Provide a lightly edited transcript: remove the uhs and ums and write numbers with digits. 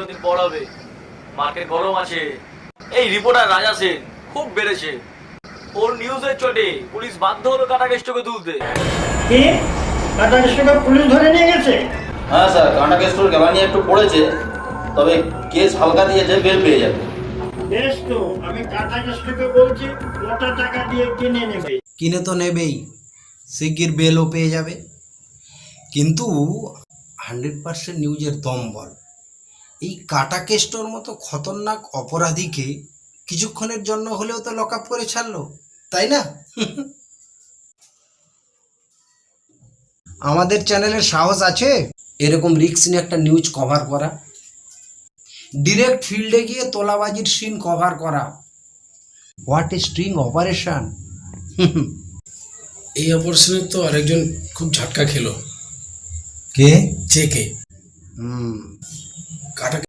দিন পর হবে, মার্কেট গরম আছে। এই রিপোর্টার রাজা সেন খুব বেড়েছে, ওর নিউজের চটে পুলিশ বাধ্য হলো কাটা কেষ্টকে তুলতে। কি কাটা কেষ্টকে পুলিশ ধরে নিয়ে গেছে? হ্যাঁ স্যার, কাঁটা কেষ্টর গ্যালানি একটু পড়েছে, তবে কেস হালকা দিয়েছে, বের পেয়ে যাবে। বেশ, তো আমি কাটা কেষ্টকে বলছি গোটা টাকা দিয়ে কিনে নেবে। কিনে তো নেবেই, শিগগির বেলও পেয়ে যাবে। কিন্তু 100% নিউজের দম বল, এই কাটা কেষ্টর মতো খতরনাক অপরাধীকে কিছুক্ষণের জন্য হলেও তো লক আপ করে ছাড়লো, তাই না? আমাদের চ্যানেলের সাহস আছে এরকম রিস্ক নিয়ে একটা নিউজ কভার করা, ডিরেক্ট ফিল্ডে গিয়ে তোলাবাজির সিন কভার করা। What a string operation! এই অপারেশনে তো আরেকজন খুব ঝাটকা খেলো। কে? জেকে হুম কাটা